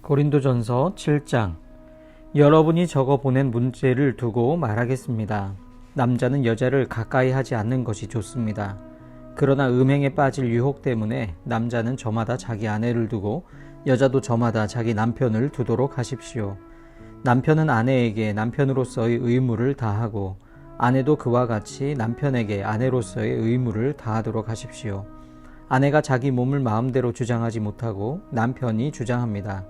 고린도전서 7장. 여러분이 적어 보낸 문제를 두고 말하겠습니다. 남자는 여자를 가까이 하지 않는 것이 좋습니다. 그러나 음행에 빠질 유혹 때문에 남자는 저마다 자기 아내를 두고 여자도 저마다 자기 남편을 두도록 하십시오. 남편은 아내에게 남편으로서의 의무를 다하고 아내도 그와 같이 남편에게 아내로서의 의무를 다하도록 하십시오. 아내가 자기 몸을 마음대로 주장하지 못하고 남편이 주장합니다.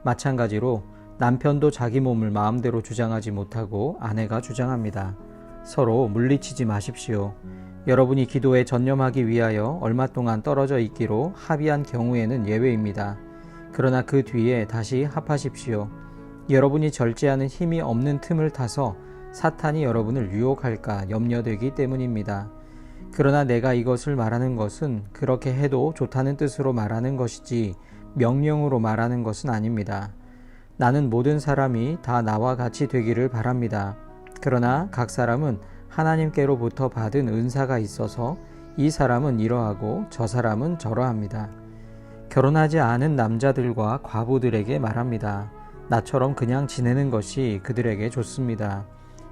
마찬가지로 남편도 자기 몸을 마음대로 주장하지 못하고 아내가 주장합니다. 서로 물리치지 마십시오. 여러분이 기도에 전념하기 위하여 얼마 동안 떨어져 있기로 합의한 경우에는 예외입니다. 그러나 그 뒤에 다시 합하십시오. 여러분이 절제하는 힘이 없는 틈을 타서 사탄이 여러분을 유혹할까 염려되기 때문입니다. 그러나 내가 이것을 말하는 것은 그렇게 해도 좋다는 뜻으로 말하는 것이지 명령으로 말하는 것은 아닙니다. 나는 모든 사람이 다 나와 같이 되기를 바랍니다. 그러나 각 사람은 하나님께로부터 받은 은사가 있어서 이 사람은 이러하고 저 사람은 저러합니다. 결혼하지 않은 남자들과 과부들에게 말합니다. 나처럼 그냥 지내는 것이 그들에게 좋습니다.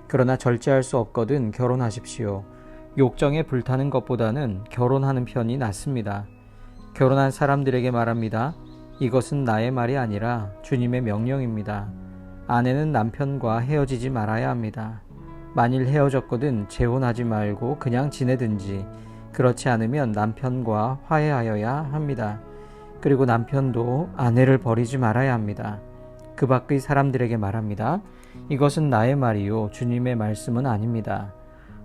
그러나 절제할 수 없거든 결혼하십시오. 욕정에 불타는 것보다는 결혼하는 편이 낫습니다. 결혼한 사람들에게 말합니다. 이것은 나의 말이 아니라 주님의 명령입니다. 아내는 남편과 헤어지지 말아야 합니다. 만일 헤어졌거든 재혼하지 말고 그냥 지내든지, 그렇지 않으면 남편과 화해하여야 합니다. 그리고 남편도 아내를 버리지 말아야 합니다. 그 밖의 사람들에게 말합니다. 이것은 나의 말이요 주님의 말씀은 아닙니다.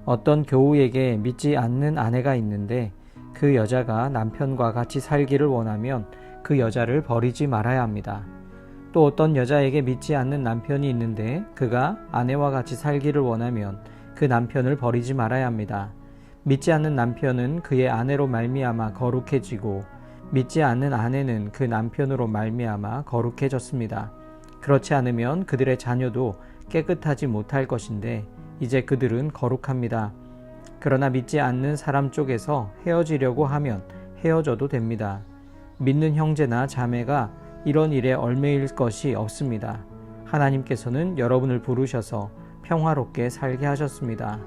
어떤 교우에게 믿지 않는 아내가 있는데 그 여자가 남편과 같이 살기를 원하면 그 여자를 버리지 말아야 합니다. 또 어떤 여자에게 믿지 않는 남편이 있는데 그가 아내와 같이 살기를 원하면 그 남편을 버리지 말아야 합니다. 믿지 않는 남편은 그의 아내로 말미암아 거룩해지고 믿지 않는 아내는 그 남편으로 말미암아 거룩해졌습니다. 그렇지 않으면 그들의 자녀도 깨끗하지 못할 것인데 이제 그들은 거룩합니다. 그러나 믿지 않는 사람 쪽에서 헤어지려고 하면 헤어져도 됩니다. 믿는 형제나 자매가 이런 일에 얽매일 것이 없습니다. 하나님께서는 여러분을 부르셔서 평화롭게 살게 하셨습니다.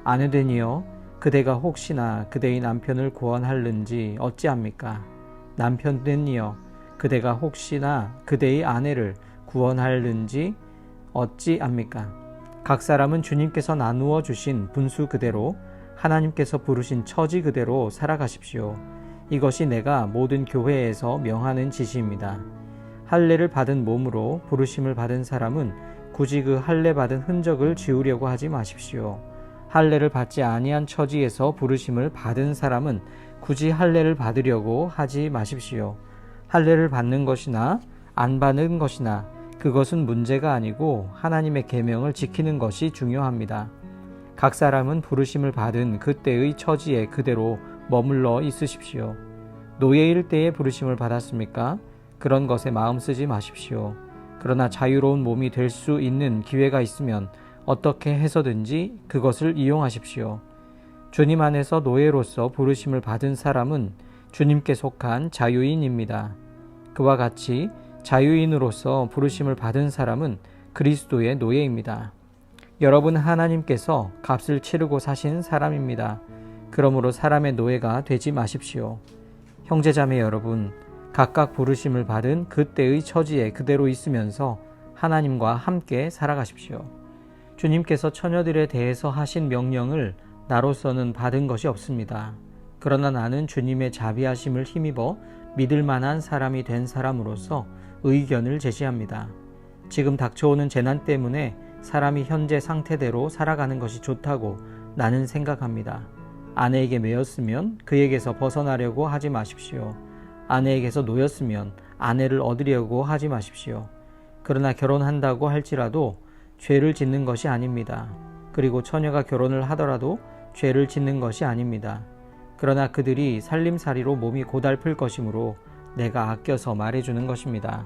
아내되니여 그대가 혹시나 그대의 남편을 구원할는지 어찌합니까? 남편되니여 그대가 혹시나 그대의 아내를 구원할는지 어찌합니까? 각 사람은 주님께서 나누어 주신 분수 그대로 하나님께서 부르신 처지 그대로 살아가십시오. 이것이 내가 모든 교회에서 명하는 지시입니다. 할례를 받은 몸으로 부르심을 받은 사람은 굳이 그 할례 받은 흔적을 지우려고 하지 마십시오. 할례를 받지 아니한 처지에서 부르심을 받은 사람은 굳이 할례를 받으려고 하지 마십시오. 할례를 받는 것이나 안 받는 것이나 그것은 문제가 아니고 하나님의 계명을 지키는 것이 중요합니다. 각 사람은 부르심을 받은 그때의 처지에 그대로 머물러 있으십시오. 노예일 때에 부르심을 받았습니까? 그런 것에 마음 쓰지 마십시오. 그러나 자유로운 몸이 될 수 있는 기회가 있으면 어떻게 해서든지 그것을 이용하십시오. 주님 안에서 노예로서 부르심을 받은 사람은 주님께 속한 자유인입니다. 그와 같이 자유인으로서 부르심을 받은 사람은 그리스도의 노예입니다. 여러분 하나님께서 값을 치르고 사신 사람입니다. 그러므로 사람의 노예가 되지 마십시오. 형제자매 여러분, 각각 부르심을 받은 그때의 처지에 그대로 있으면서 하나님과 함께 살아가십시오. 주님께서 처녀들에 대해서 하신 명령을 나로서는 받은 것이 없습니다. 그러나 나는 주님의 자비하심을 힘입어 믿을 만한 사람이 된 사람으로서 의견을 제시합니다. 지금 닥쳐오는 재난 때문에 사람이 현재 상태대로 살아가는 것이 좋다고 나는 생각합니다. 아내에게 매였으면 그에게서 벗어나려고 하지 마십시오. 아내에게서 놓였으면 아내를 얻으려고 하지 마십시오. 그러나 결혼한다고 할지라도 죄를 짓는 것이 아닙니다. 그리고 처녀가 결혼을 하더라도 죄를 짓는 것이 아닙니다. 그러나 그들이 살림살이로 몸이 고달플 것이므로 내가 아껴서 말해주는 것입니다.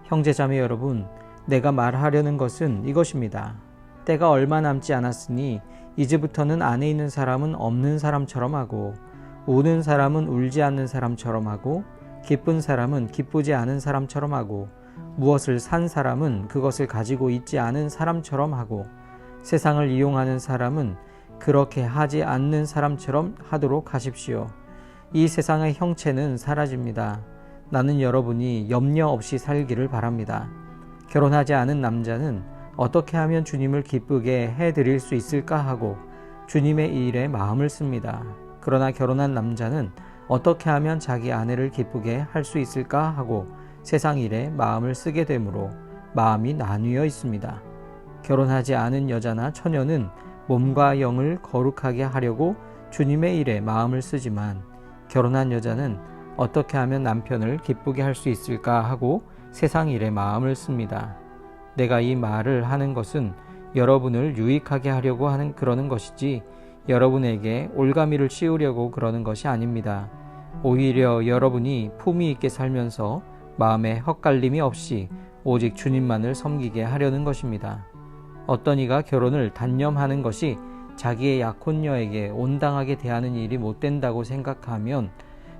형제자매 여러분, 내가 말하려는 것은 이것입니다. 때가 얼마 남지 않았으니 이제부터는 안에 있는 사람은 없는 사람처럼 하고 우는 사람은 울지 않는 사람처럼 하고 기쁜 사람은 기쁘지 않은 사람처럼 하고 무엇을 산 사람은 그것을 가지고 있지 않은 사람처럼 하고 세상을 이용하는 사람은 그렇게 하지 않는 사람처럼 하도록 하십시오. 이 세상의 형체는 사라집니다. 나는 여러분이 염려 없이 살기를 바랍니다. 결혼하지 않은 남자는 어떻게 하면 주님을 기쁘게 해드릴 수 있을까 하고 주님의 일에 마음을 씁니다. 그러나 결혼한 남자는 어떻게 하면 자기 아내를 기쁘게 할 수 있을까 하고 세상 일에 마음을 쓰게 되므로 마음이 나뉘어 있습니다. 결혼하지 않은 여자나 처녀는 몸과 영을 거룩하게 하려고 주님의 일에 마음을 쓰지만 결혼한 여자는 어떻게 하면 남편을 기쁘게 할 수 있을까 하고 세상 일에 마음을 씁니다. 내가 이 말을 하는 것은 여러분을 유익하게 하려고 그러는 것이지 여러분에게 올가미를 씌우려고 그러는 것이 아닙니다. 오히려 여러분이 품위 있게 살면서 마음에 헛갈림이 없이 오직 주님만을 섬기게 하려는 것입니다. 어떤 이가 결혼을 단념하는 것이 자기의 약혼녀에게 온당하게 대하는 일이 못 된다고 생각하면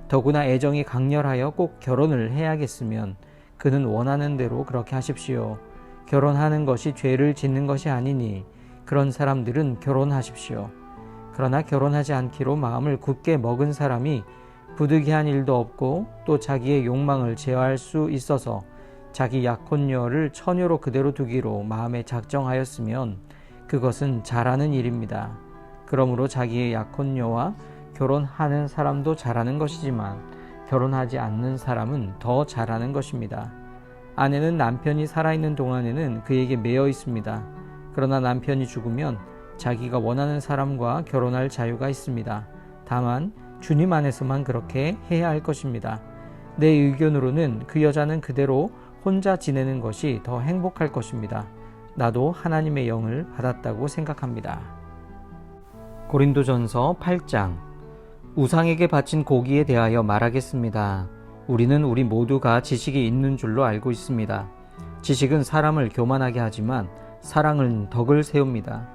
더구나 애정이 강렬하여 꼭 결혼을 해야겠으면 그는 원하는 대로 그렇게 하십시오. 결혼하는 것이 죄를 짓는 것이 아니니 그런 사람들은 결혼하십시오. 그러나 결혼하지 않기로 마음을 굳게 먹은 사람이 부득이한 일도 없고 또 자기의 욕망을 제어할 수 있어서 자기 약혼녀를 처녀로 그대로 두기로 마음에 작정하였으면 그것은 잘하는 일입니다. 그러므로 자기의 약혼녀와 결혼하는 사람도 잘하는 것이지만 결혼하지 않는 사람은 더 잘하는 것입니다. 아내는 남편이 살아있는 동안에는 그에게 매여 있습니다. 그러나 남편이 죽으면 자기가 원하는 사람과 결혼할 자유가 있습니다. 다만 주님 안에서만 그렇게 해야 할 것입니다. 내 의견으로는 그 여자는 그대로 혼자 지내는 것이 더 행복할 것입니다. 나도 하나님의 영을 받았다고 생각합니다. 고린도전서 8장. 우상에게 바친 고기에 대하여 말하겠습니다. 우리는 우리 모두가 지식이 있는 줄로 알고 있습니다. 지식은 사람을 교만하게 하지만 사랑은 덕을 세웁니다.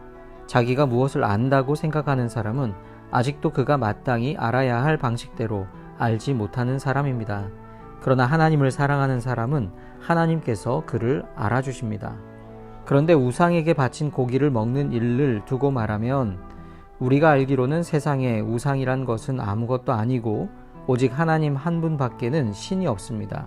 자기가 무엇을 안다고 생각하는 사람은 아직도 그가 마땅히 알아야 할 방식대로 알지 못하는 사람입니다. 그러나 하나님을 사랑하는 사람은 하나님께서 그를 알아주십니다. 그런데 우상에게 바친 고기를 먹는 일을 두고 말하면 우리가 알기로는 세상에 우상이란 것은 아무것도 아니고 오직 하나님 한 분밖에는 신이 없습니다.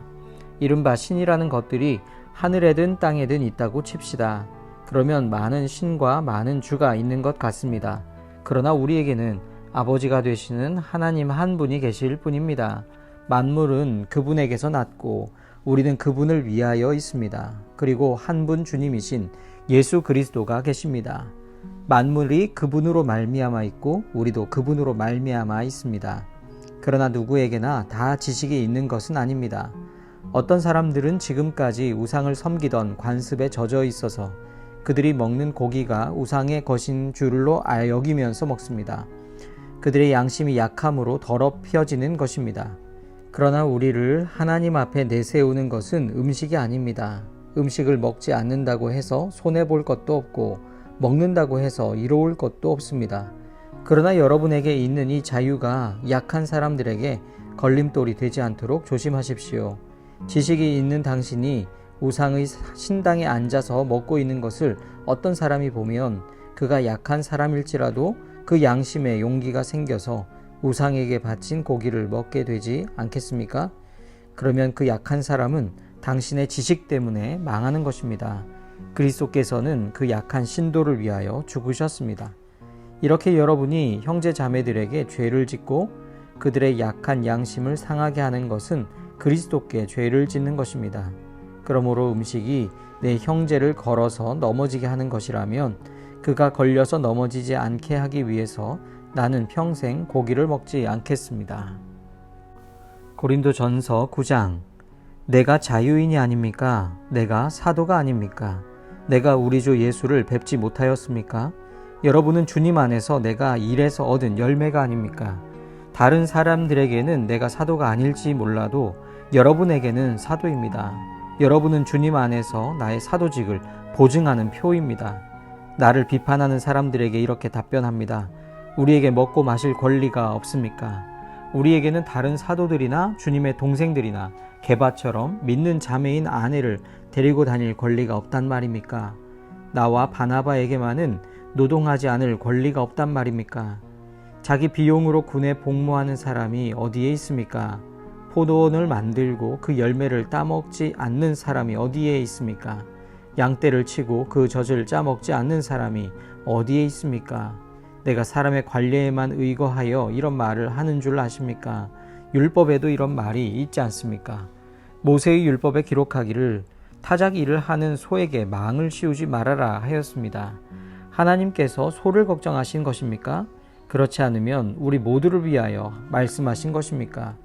이른바 신이라는 것들이 하늘에든 땅에든 있다고 칩시다. 그러면 많은 신과 많은 주가 있는 것 같습니다. 그러나 우리에게는 아버지가 되시는 하나님 한 분이 계실 뿐입니다. 만물은 그분에게서 났고 우리는 그분을 위하여 있습니다. 그리고 한 분 주님이신 예수 그리스도가 계십니다. 만물이 그분으로 말미암아 있고 우리도 그분으로 말미암아 있습니다. 그러나 누구에게나 다 지식이 있는 것은 아닙니다. 어떤 사람들은 지금까지 우상을 섬기던 관습에 젖어 있어서 그들이 먹는 고기가 우상의 것인 줄로 여기면서 먹습니다. 그들의 양심이 약함으로 더럽혀지는 것입니다. 그러나 우리를 하나님 앞에 내세우는 것은 음식이 아닙니다. 음식을 먹지 않는다고 해서 손해볼 것도 없고 먹는다고 해서 이로울 것도 없습니다. 그러나 여러분에게 있는 이 자유가 약한 사람들에게 걸림돌이 되지 않도록 조심하십시오. 지식이 있는 당신이 우상의 신당에 앉아서 먹고 있는 것을 어떤 사람이 보면 그가 약한 사람일지라도 그 양심에 용기가 생겨서 우상에게 바친 고기를 먹게 되지 않겠습니까? 그러면 그 약한 사람은 당신의 지식 때문에 망하는 것입니다. 그리스도께서는 그 약한 신도를 위하여 죽으셨습니다. 이렇게 여러분이 형제 자매들에게 죄를 짓고 그들의 약한 양심을 상하게 하는 것은 그리스도께 죄를 짓는 것입니다. 그러므로 음식이 내 형제를 걸어서 넘어지게 하는 것이라면 그가 걸려서 넘어지지 않게 하기 위해서 나는 평생 고기를 먹지 않겠습니다. 고린도전서 9장. 내가 자유인이 아닙니까? 내가 사도가 아닙니까? 내가 우리 주 예수를 뵙지 못하였습니까? 여러분은 주님 안에서 내가 일에서 얻은 열매가 아닙니까? 다른 사람들에게는 내가 사도가 아닐지 몰라도 여러분에게는 사도입니다. 여러분은 주님 안에서 나의 사도직을 보증하는 표입니다. 나를 비판하는 사람들에게 이렇게 답변합니다. 우리에게 먹고 마실 권리가 없습니까? 우리에게는 다른 사도들이나 주님의 동생들이나 게바처럼 믿는 자매인 아내를 데리고 다닐 권리가 없단 말입니까? 나와 바나바에게만은 노동하지 않을 권리가 없단 말입니까? 자기 비용으로 군에 복무하는 사람이 어디에 있습니까? 포도원을 만들고 그 열매를 따먹지 않는 사람이 어디에 있습니까? 양떼를 치고 그 젖을 짜먹지 않는 사람이 어디에 있습니까? 내가 사람의 관례에만 의거하여 이런 말을 하는 줄 아십니까? 율법에도 이런 말이 있지 않습니까? 모세의 율법에 기록하기를 타작 일을 하는 소에게 망을 씌우지 말아라 하였습니다. 하나님께서 소를 걱정하신 것입니까? 그렇지 않으면 우리 모두를 위하여 말씀하신 것입니까?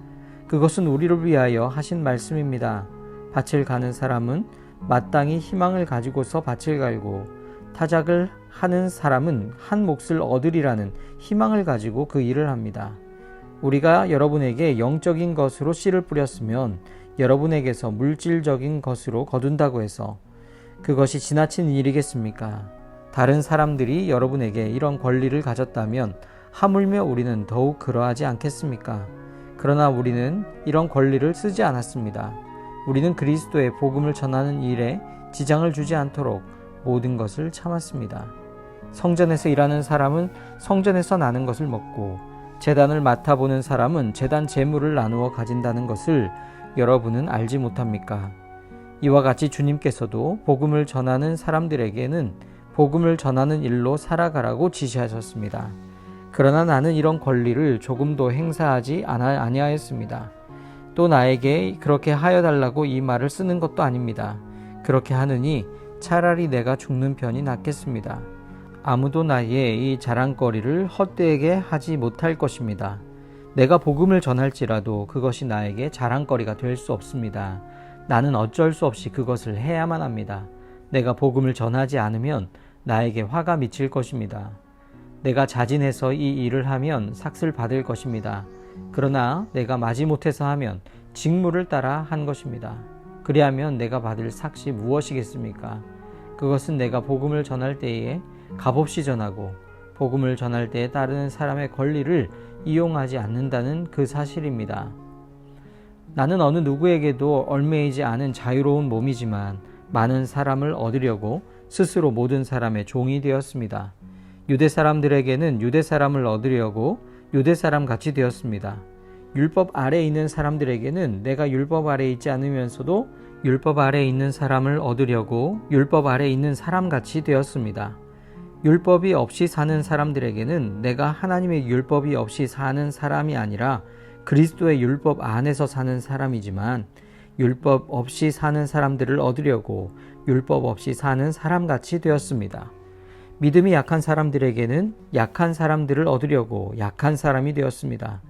그것은 우리를 위하여 하신 말씀입니다. 밭을 가는 사람은 마땅히 희망을 가지고서 밭을 갈고 타작을 하는 사람은 한 몫을 얻으리라는 희망을 가지고 그 일을 합니다. 우리가 여러분에게 영적인 것으로 씨를 뿌렸으면 여러분에게서 물질적인 것으로 거둔다고 해서 그것이 지나친 일이겠습니까? 다른 사람들이 여러분에게 이런 권리를 가졌다면 하물며 우리는 더욱 그러하지 않겠습니까? 그러나 우리는 이런 권리를 쓰지 않았습니다. 우리는 그리스도의 복음을 전하는 일에 지장을 주지 않도록 모든 것을 참았습니다. 성전에서 일하는 사람은 성전에서 나는 것을 먹고 제단을 맡아보는 사람은 제단 제물을 나누어 가진다는 것을 여러분은 알지 못합니까? 이와 같이 주님께서도 복음을 전하는 사람들에게는 복음을 전하는 일로 살아가라고 지시하셨습니다. 그러나 나는 이런 권리를 조금도 행사하지 아니하였습니다. 또 나에게 그렇게 하여 달라고 이 말을 쓰는 것도 아닙니다. 그렇게 하느니 차라리 내가 죽는 편이 낫겠습니다. 아무도 나의 이 자랑거리를 헛되게 하지 못할 것입니다. 내가 복음을 전할지라도 그것이 나에게 자랑거리가 될 수 없습니다. 나는 어쩔 수 없이 그것을 해야만 합니다. 내가 복음을 전하지 않으면 나에게 화가 미칠 것입니다. 내가 자진해서 이 일을 하면 삭슬 받을 것입니다. 그러나 내가 마지못해서 하면 직무를 따라 한 것입니다. 그리하면 내가 받을 삭시 무엇이겠습니까? 그것은 내가 복음을 전할 때에 값없이 전하고 복음을 전할 때에 따르는 사람의 권리를 이용하지 않는다는 그 사실입니다. 나는 어느 누구에게도 얽매이지 않은 자유로운 몸이지만 많은 사람을 얻으려고 스스로 모든 사람의 종이 되었습니다. 유대 사람들에게는 유대 사람을 얻으려고 유대 사람 같이 되었습니다. 율법 아래에 있는 사람들에게는 내가 율법 아래에 있지 않으면서도 율법 아래에 있는 사람을 얻으려고 율법 아래에 있는 사람 같이 되었습니다. 율법이 없이 사는 사람들에게는 내가 하나님의 율법이 없이 사는 사람이 아니라 그리스도의 율법 안에서 사는 사람이지만 율법 없이 사는 사람들을 얻으려고 율법 없이 사는 사람같이 되었습니다. 믿음이 약한 사람들에게는 약한 사람들을 얻으려고 약한 사람이 되었습니다.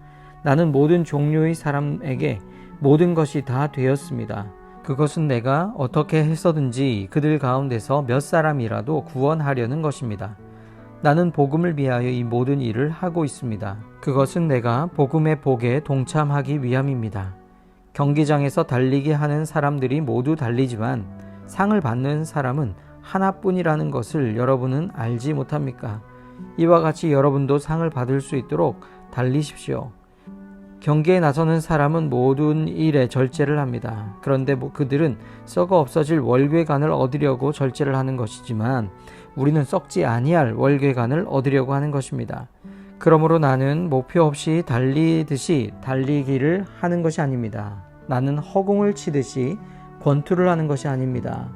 나는 모든 종류의 사람에게 모든 것이 다 되었습니다. 그것은 내가 어떻게 해서든지 그들 가운데서 몇 사람이라도 구원하려는 것입니다. 나는 복음을 위하여 이 모든 일을 하고 있습니다. 그것은 내가 복음의 복에 동참하기 위함입니다. 경기장에서 달리기 하는 사람들이 모두 달리지만 상을 받는 사람은 하나뿐이라는 것을 여러분은 알지 못합니까? 이와 같이 여러분도 상을 받을 수 있도록 달리십시오. 경기에 나서는 사람은 모든 일에 절제를 합니다. 그런데 그들은 썩어 없어질 월궤관을 얻으려고 절제를 하는 것이지만 우리는 썩지 아니할 월궤관을 얻으려고 하는 것입니다. 그러므로 나는 목표 없이 달리듯이 달리기를 하는 것이 아닙니다. 나는 허공을 치듯이 권투를 하는 것이 아닙니다.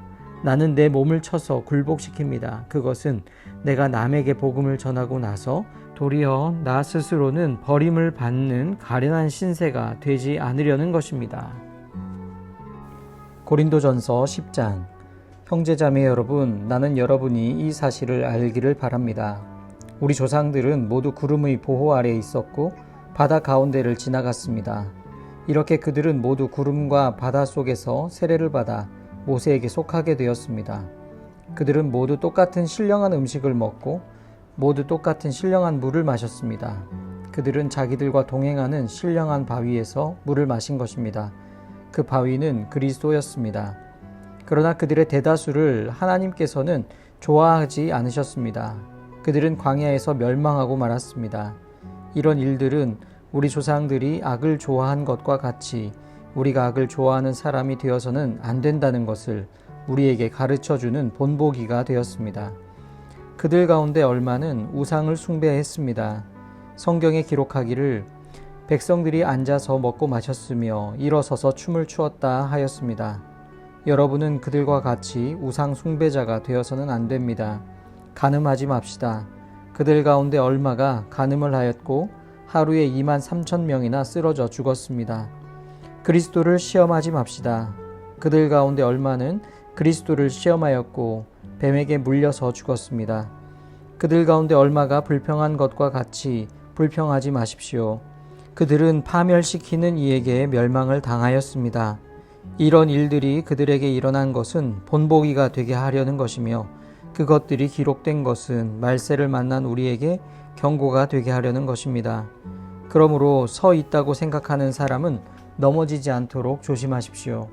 나는 내 몸을 쳐서 굴복시킵니다. 그것은 내가 남에게 복음을 전하고 나서 도리어 나 스스로는 버림을 받는 가련한 신세가 되지 않으려는 것입니다. 고린도전서 10장. 형제자매 여러분, 나는 여러분이 이 사실을 알기를 바랍니다. 우리 조상들은 모두 구름의 보호 아래에 있었고 바다 가운데를 지나갔습니다. 이렇게 그들은 모두 구름과 바다 속에서 세례를 받아 모세에게 속하게 되었습니다. 그들은 모두 똑같은 신령한 음식을 먹고 모두 똑같은 신령한 물을 마셨습니다. 그들은 자기들과 동행하는 신령한 바위에서 물을 마신 것입니다. 그 바위는 그리스도였습니다. 그러나 그들의 대다수를 하나님께서는 좋아하지 않으셨습니다. 그들은 광야에서 멸망하고 말았습니다. 이런 일들은 우리 조상들이 악을 좋아한 것과 같이 우리가 악을 좋아하는 사람이 되어서는 안 된다는 것을 우리에게 가르쳐주는 본보기가 되었습니다. 그들 가운데 얼마는 우상을 숭배했습니다. 성경에 기록하기를 백성들이 앉아서 먹고 마셨으며 일어서서 춤을 추었다 하였습니다. 여러분은 그들과 같이 우상 숭배자가 되어서는 안 됩니다. 간음하지 맙시다. 그들 가운데 얼마가 간음을 하였고 하루에 23,000명이나 쓰러져 죽었습니다. 그리스도를 시험하지 맙시다. 그들 가운데 얼마는 그리스도를 시험하였고 뱀에게 물려서 죽었습니다. 그들 가운데 얼마가 불평한 것과 같이 불평하지 마십시오. 그들은 파멸시키는 이에게 멸망을 당하였습니다. 이런 일들이 그들에게 일어난 것은 본보기가 되게 하려는 것이며 그것들이 기록된 것은 말세를 만난 우리에게 경고가 되게 하려는 것입니다. 그러므로 서 있다고 생각하는 사람은 넘어지지 않도록 조심하십시오.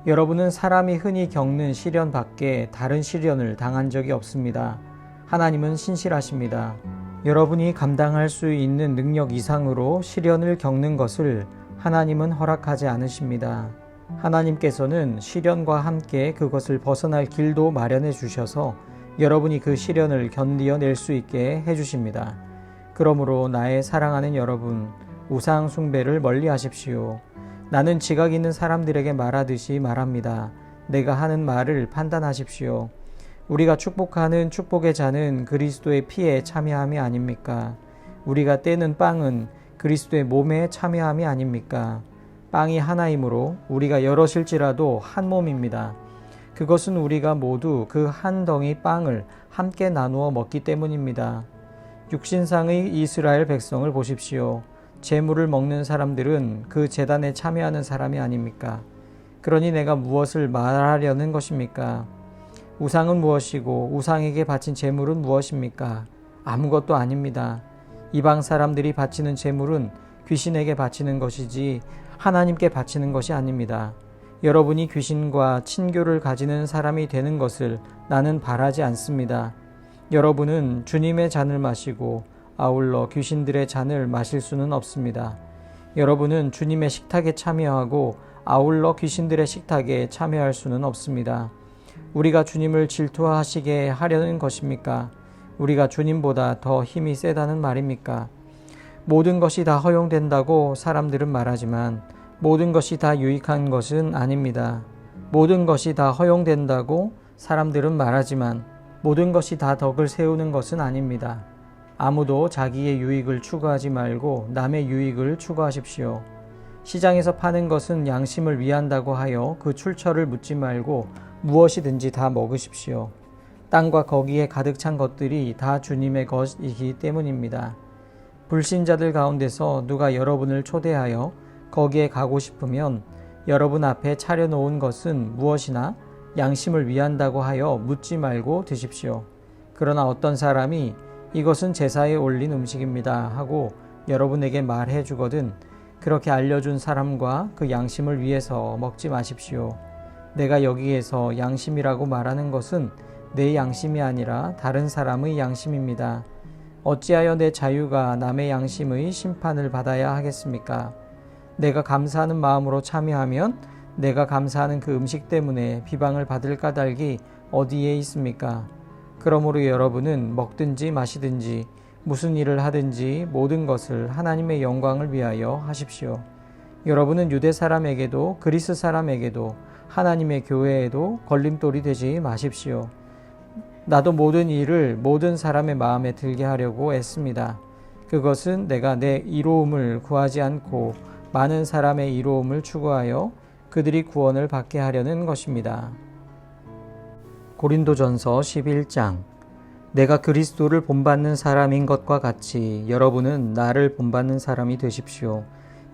여러분은 사람이 흔히 겪는 시련 밖에 다른 시련을 당한 적이 없습니다. 하나님은 신실하십니다. 여러분이 감당할 수 있는 능력 이상으로 시련을 겪는 것을 하나님은 허락하지 않으십니다. 하나님께서는 시련과 함께 그것을 벗어날 길도 마련해 주셔서 여러분이 그 시련을 견디어낼 수 있게 해주십니다. 그러므로 나의 사랑하는 여러분, 우상 숭배를 멀리 하십시오. 나는 지각 있는 사람들에게 말하듯이 말합니다. 내가 하는 말을 판단하십시오. 우리가 축복하는 축복의 잔은 그리스도의 피에 참여함이 아닙니까? 우리가 떼는 빵은 그리스도의 몸에 참여함이 아닙니까? 빵이 하나이므로 우리가 여럿일지라도 한 몸입니다. 그것은 우리가 모두 그 한 덩이 빵을 함께 나누어 먹기 때문입니다. 육신상의 이스라엘 백성을 보십시오. 제물을 먹는 사람들은 그 제단에 참여하는 사람이 아닙니까? 그러니 내가 무엇을 말하려는 것입니까? 우상은 무엇이고 우상에게 바친 제물은 무엇입니까? 아무것도 아닙니다. 이방 사람들이 바치는 제물은 귀신에게 바치는 것이지 하나님께 바치는 것이 아닙니다. 여러분이 귀신과 친교를 가지는 사람이 되는 것을 나는 바라지 않습니다. 여러분은 주님의 잔을 마시고 아울러 귀신들의 잔을 마실 수는 없습니다. 여러분은 주님의 식탁에 참여하고 아울러 귀신들의 식탁에 참여할 수는 없습니다. 우리가 주님을 질투하시게 하려는 것입니까? 우리가 주님보다 더 힘이 세다는 말입니까? 모든 것이 다 허용된다고 사람들은 말하지만 모든 것이 다 유익한 것은 아닙니다. 모든 것이 다 허용된다고 사람들은 말하지만 모든 것이 다 덕을 세우는 것은 아닙니다. 아무도 자기의 유익을 추구하지 말고 남의 유익을 추구하십시오. 시장에서 파는 것은 양심을 위한다고 하여 그 출처를 묻지 말고 무엇이든지 다 먹으십시오. 땅과 거기에 가득 찬 것들이 다 주님의 것이기 때문입니다. 불신자들 가운데서 누가 여러분을 초대하여 거기에 가고 싶으면 여러분 앞에 차려놓은 것은 무엇이나 양심을 위한다고 하여 묻지 말고 드십시오. 그러나 어떤 사람이 이것은 제사에 올린 음식입니다 하고 여러분에게 말해 주거든 그렇게 알려준 사람과 그 양심을 위해서 먹지 마십시오. 내가 여기에서 양심이라고 말하는 것은 내 양심이 아니라 다른 사람의 양심입니다. 어찌하여 내 자유가 남의 양심의 심판을 받아야 하겠습니까? 내가 감사하는 마음으로 참여하면 내가 감사하는 그 음식 때문에 비방을 받을 까닭이 어디에 있습니까? 그러므로 여러분은 먹든지 마시든지 무슨 일을 하든지 모든 것을 하나님의 영광을 위하여 하십시오. 여러분은 유대 사람에게도 그리스 사람에게도 하나님의 교회에도 걸림돌이 되지 마십시오. 나도 모든 일을 모든 사람의 마음에 들게 하려고 애씁니다. 그것은 내가 내 이로움을 구하지 않고 많은 사람의 이로움을 추구하여 그들이 구원을 받게 하려는 것입니다. 고린도전서 11장. 내가 그리스도를 본받는 사람인 것과 같이 여러분은 나를 본받는 사람이 되십시오.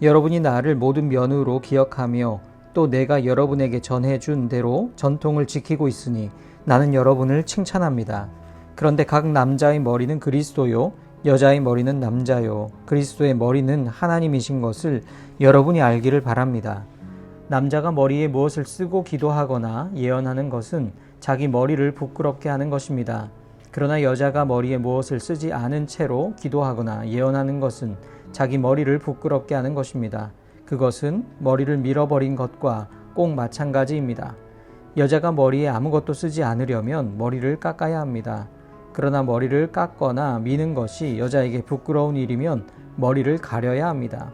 여러분이 나를 모든 면으로 기억하며 또 내가 여러분에게 전해준 대로 전통을 지키고 있으니 나는 여러분을 칭찬합니다. 그런데 각 남자의 머리는 그리스도요 여자의 머리는 남자요 그리스도의 머리는 하나님이신 것을 여러분이 알기를 바랍니다. 남자가 머리에 무엇을 쓰고 기도하거나 예언하는 것은 자기 머리를 부끄럽게 하는 것입니다. 그러나 여자가 머리에 무엇을 쓰지 않은 채로 기도하거나 예언하는 것은 자기 머리를 부끄럽게 하는 것입니다. 그것은 머리를 밀어버린 것과 꼭 마찬가지입니다. 여자가 머리에 아무것도 쓰지 않으려면 머리를 깎아야 합니다. 그러나 머리를 깎거나 미는 것이 여자에게 부끄러운 일이면 머리를 가려야 합니다.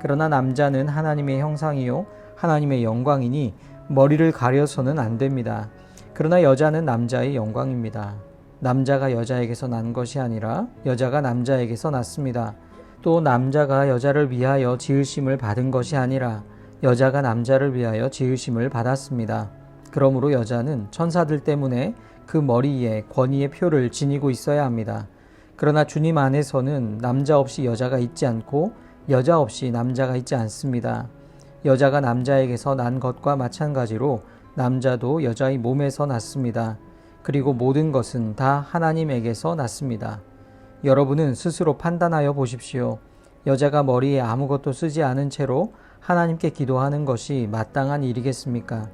그러나 남자는 하나님의 형상이요 하나님의 영광이니 머리를 가려서는 안 됩니다. 그러나 여자는 남자의 영광입니다. 남자가 여자에게서 난 것이 아니라 여자가 남자에게서 났습니다. 또 남자가 여자를 위하여 지으심을 받은 것이 아니라 여자가 남자를 위하여 지으심을 받았습니다. 그러므로 여자는 천사들 때문에 그 머리에 권위의 표를 지니고 있어야 합니다. 그러나 주님 안에서는 남자 없이 여자가 있지 않고 여자 없이 남자가 있지 않습니다. 여자가 남자에게서 난 것과 마찬가지로 남자도 여자의 몸에서 났습니다. 그리고 모든 것은 다 하나님에게서 났습니다. 여러분은 스스로 판단하여 보십시오. 여자가 머리에 아무것도 쓰지 않은 채로 하나님께 기도하는 것이 마땅한 일이겠습니까?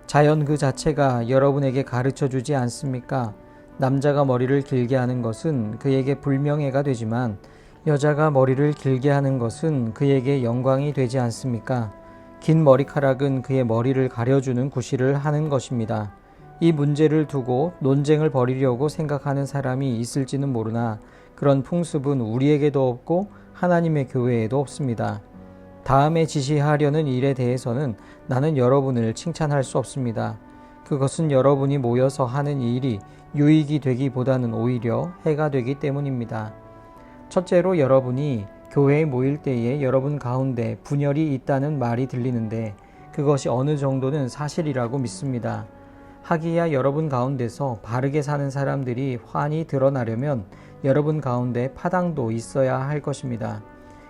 자연 그 자체가 여러분에게 가르쳐 주지 않습니까? 남자가 머리를 길게 하는 것은 그에게 불명예가 되지만 여자가 머리를 길게 하는 것은 그에게 영광이 되지 않습니까? 긴 머리카락은 그의 머리를 가려주는 구실을 하는 것입니다. 이 문제를 두고 논쟁을 벌이려고 생각하는 사람이 있을지는 모르나 그런 풍습은 우리에게도 없고 하나님의 교회에도 없습니다. 다음에 지시하려는 일에 대해서는 나는 여러분을 칭찬할 수 없습니다. 그것은 여러분이 모여서 하는 일이 유익이 되기보다는 오히려 해가 되기 때문입니다. 첫째로 여러분이 교회에 모일 때에 여러분 가운데 분열이 있다는 말이 들리는데 그것이 어느 정도는 사실이라고 믿습니다. 하기야 여러분 가운데서 바르게 사는 사람들이 환히 드러나려면 여러분 가운데 파당도 있어야 할 것입니다.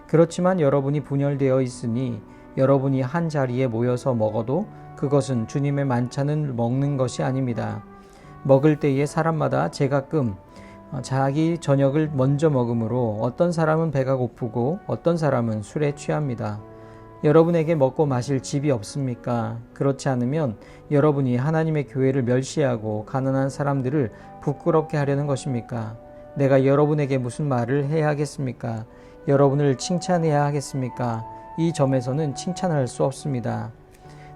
그렇지만 여러분이 분열되어 있으니 여러분이 한 자리에 모여서 먹어도 그것은 주님의 만찬을 먹는 것이 아닙니다. 먹을 때에 사람마다 제각금 자기 저녁을 먼저 먹으므로 어떤 사람은 배가 고프고 어떤 사람은 술에 취합니다. 여러분에게 먹고 마실 집이 없습니까? 그렇지 않으면 여러분이 하나님의 교회를 멸시하고 가난한 사람들을 부끄럽게 하려는 것입니까? 내가 여러분에게 무슨 말을 해야 하겠습니까? 여러분을 칭찬해야 하겠습니까? 이 점에서는 칭찬할 수 없습니다.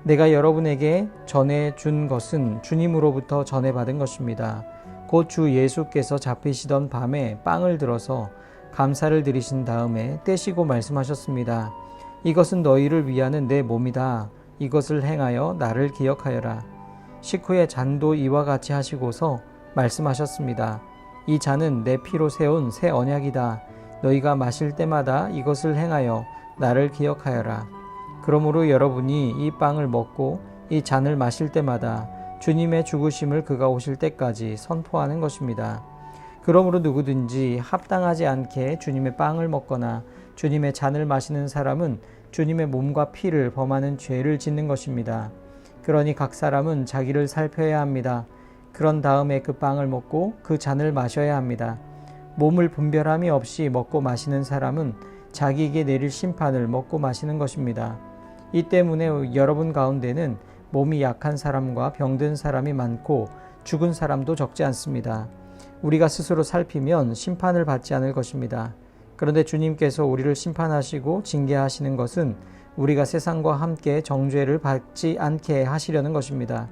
내가 여러분에게 전해준 것은 주님으로부터 전해받은 것입니다. 곧 주 예수께서 잡히시던 밤에 빵을 들어서 감사를 드리신 다음에 떼시고 말씀하셨습니다. 이것은 너희를 위하는 내 몸이다. 이것을 행하여 나를 기억하여라. 식후에 잔도 이와 같이 하시고서 말씀하셨습니다. 이 잔은 내 피로 세운 새 언약이다. 너희가 마실 때마다 이것을 행하여 나를 기억하여라. 그러므로 여러분이 이 빵을 먹고 이 잔을 마실 때마다 주님의 죽으심을 그가 오실 때까지 선포하는 것입니다. 그러므로 누구든지 합당하지 않게 주님의 빵을 먹거나 주님의 잔을 마시는 사람은 주님의 몸과 피를 범하는 죄를 짓는 것입니다. 그러니 각 사람은 자기를 살펴야 합니다. 그런 다음에 그 빵을 먹고 그 잔을 마셔야 합니다. 몸을 분별함이 없이 먹고 마시는 사람은 자기에게 내릴 심판을 먹고 마시는 것입니다. 이 때문에 여러분 가운데는 몸이 약한 사람과 병든 사람이 많고 죽은 사람도 적지 않습니다. 우리가 스스로 살피면 심판을 받지 않을 것입니다. 그런데 주님께서 우리를 심판하시고 징계하시는 것은 우리가 세상과 함께 정죄를 받지 않게 하시려는 것입니다.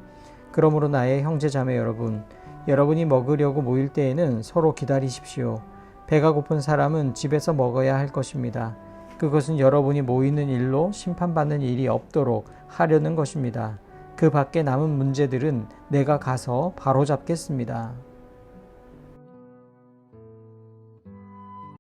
그러므로 나의 형제자매 여러분, 여러분이 먹으려고 모일 때에는 서로 기다리십시오. 배가 고픈 사람은 집에서 먹어야 할 것입니다. 그것은 여러분이 모이는 일로 심판받는 일이 없도록 하려는 것입니다. 그 밖에 남은 문제들은 내가 가서 바로잡겠습니다.